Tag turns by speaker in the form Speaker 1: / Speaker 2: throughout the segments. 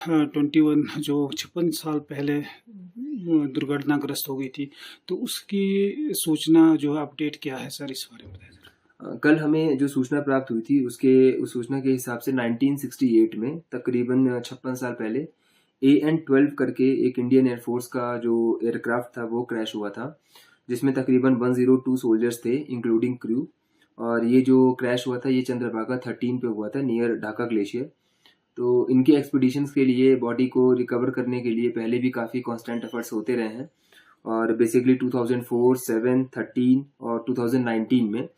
Speaker 1: हाँ, 21 जो 56 साल पहले दुर्घटनाग्रस्त हो गई थी, तो उसकी सूचना जो है अपडेट क्या है सर, इस बारे में बताएँ ज़रा?
Speaker 2: कल हमें जो सूचना प्राप्त हुई थी उस सूचना के हिसाब से 1968 में तकरीबन 56 साल पहले AN-12 करके एक इंडियन एयरफोर्स का जो एयरक्राफ्ट था वो क्रैश हुआ था, जिसमें तकरीबन 102 सोल्जर्स थे इंक्लूडिंग क्रू। और ये जो क्रैश हुआ था ये चंद्रभागा 13 पे हुआ था नियर ढाका ग्लेशियर। तो इनके एक्सपीडिशंस के लिए बॉडी को रिकवर करने के लिए पहले भी काफ़ी कांस्टेंट एफर्ट्स होते रहे हैं। और बेसिकली 2004, 7, 13 और 2019 में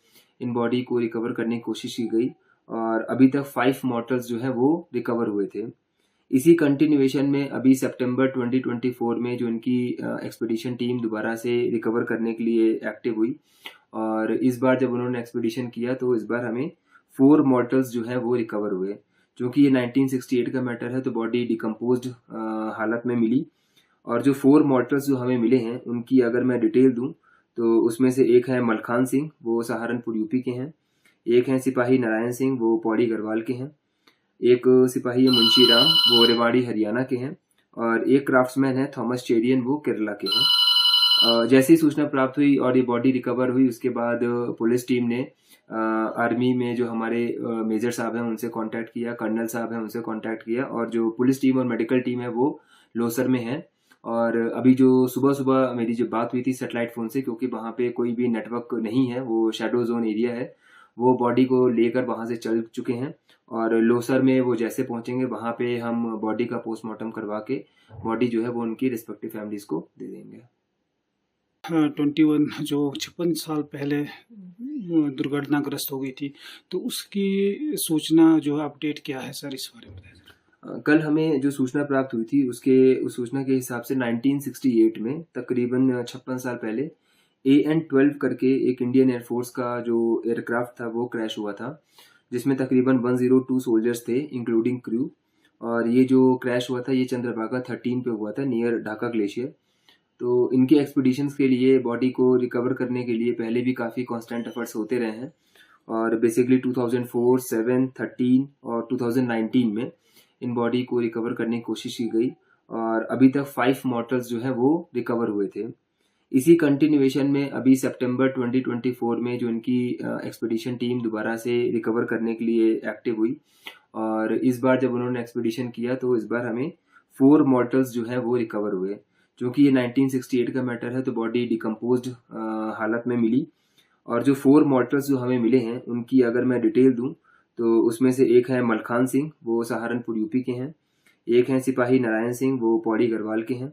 Speaker 2: इन बॉडी को रिकवर करने की कोशिश की गई और अभी तक 5 मॉर्टल्स जो है वो रिकवर हुए थे। इसी कंटिन्यूएशन में अभी सितंबर 2024 में जो इनकी एक्सपीडिशन टीम दोबारा से रिकवर करने के लिए एक्टिव हुई। और इस बार जब उन्होंने एक्सपीडिशन किया तो इस बार हमें 4 मॉर्टल्स जो है वो रिकवर हुए। क्योंकि ये 1968 का मैटर है तो बॉडी डिकम्पोज्ड हालत में मिली। और जो 4 मॉर्टल्स जो हमें मिले हैं उनकी अगर मैं डिटेल दूं तो उसमें से एक है मलखान सिंह, वो सहारनपुर यूपी के हैं। एक है सिपाही नारायण सिंह, वो पौड़ी गढ़वाल के हैं। एक सिपाही है मुंशी राम, वो रेवाड़ी हरियाणा के हैं। और एक क्राफ्ट्समैन है थॉमस चेरियन, वो केरला के हैं। जैसे ही सूचना प्राप्त हुई और ये बॉडी रिकवर हुई उसके बाद पुलिस टीम ने आर्मी में जो हमारे मेजर साहब हैं उनसे कांटेक्ट किया, कर्नल साहब हैं उनसे कांटेक्ट किया। और जो पुलिस टीम और मेडिकल टीम है वो लोसर में है। और अभी जो सुबह सुबह मेरी जो बात हुई थी सैटेलाइट फ़ोन से, क्योंकि वहाँ पे कोई भी नेटवर्क नहीं है, वो शैडो जोन एरिया है, वो बॉडी को लेकर वहाँ से चल चुके हैं। और लोसर में वो जैसे पहुँचेंगे वहाँ पे हम बॉडी का पोस्टमार्टम करवा के बॉडी जो है वो उनकी रिस्पेक्टिव फैमिलीज़ को दे देंगे।
Speaker 1: हाँ, 21 जो 56 साल पहले दुर्घटनाग्रस्त हो गई थी, तो उसकी सूचना जो है अपडेट क्या है सर, इस बारे में बताएँ ज़रा?
Speaker 2: कल हमें जो सूचना प्राप्त हुई थी उस सूचना के हिसाब से 1968 में तकरीबन 56 साल पहले AN-12 करके एक इंडियन एयरफोर्स का जो एयरक्राफ्ट था वो क्रैश हुआ था, जिसमें तकरीबन 102 सोल्जर्स थे इंक्लूडिंग क्रू। और ये जो क्रैश हुआ था ये चंद्रभागा 13 पे हुआ था नियर ढाका ग्लेशियर। तो इनके एक्सपीडिशंस के लिए बॉडी को रिकवर करने के लिए पहले भी काफ़ी कांस्टेंट एफर्ट्स होते रहे हैं। और बेसिकली 2004, 7, 13 और 2019 में इन बॉडी को रिकवर करने की कोशिश की गई और अभी तक 5 मॉर्टल्स जो है वो रिकवर हुए थे। इसी कंटिन्यूएशन में अभी सितंबर 2024 में जो इनकी एक्सपीडिशन टीम दोबारा से रिकवर करने के लिए एक्टिव हुई। और इस बार जब उन्होंने एक्सपीडिशन किया तो इस बार हमें 4 मॉर्टल्स जो है वो रिकवर हुए। क्योंकि ये 1968 का मैटर है तो बॉडी डिकम्पोज्ड हालत में मिली। और जो 4 मॉर्टल्स जो हमें मिले हैं उनकी अगर मैं डिटेल दूं तो उसमें से एक है मलखान सिंह, वो सहारनपुर यूपी के हैं। एक है सिपाही नारायण सिंह, वो पौड़ी गढ़वाल के हैं।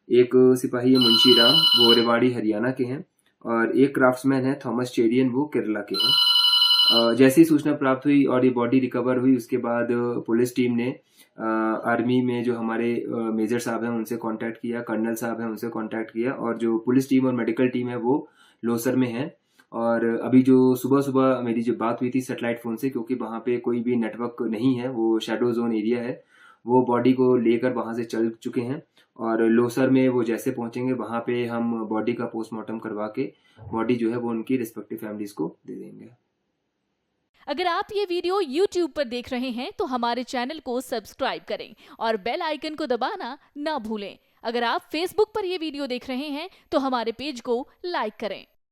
Speaker 2: एक सिपाही है मुंशी राम, वो रेवाड़ी हरियाणा के हैं। और एक क्राफ्ट्समैन है थॉमस चेरियन, वो केरला के हैं। जैसे ही सूचना प्राप्त हुई और ये बॉडी रिकवर हुई उसके बाद पुलिस टीम ने आर्मी में जो हमारे मेजर साहब हैं उनसे कांटेक्ट किया, कर्नल साहब हैं उनसे कांटेक्ट किया। और जो पुलिस टीम और मेडिकल टीम है वो लोसर में है। और अभी जो सुबह सुबह मेरी जो बात हुई थी सैटेलाइट फ़ोन से, क्योंकि वहाँ पे कोई भी नेटवर्क नहीं है, वो शैडो जोन एरिया है, वो बॉडी को लेकर वहाँ से चल चुके हैं। और लोसर में वो जैसे पहुँचेंगे वहाँ पे हम बॉडी का पोस्टमार्टम करवा के बॉडी जो है वो उनकी रिस्पेक्टिव फैमिलीज़ को दे देंगे।
Speaker 3: अगर आप ये वीडियो YouTube पर देख रहे हैं तो हमारे चैनल को सब्सक्राइब करें और बेल आइकन को दबाना ना भूलें। अगर आप Facebook पर ये वीडियो देख रहे हैं तो हमारे पेज को लाइक करें।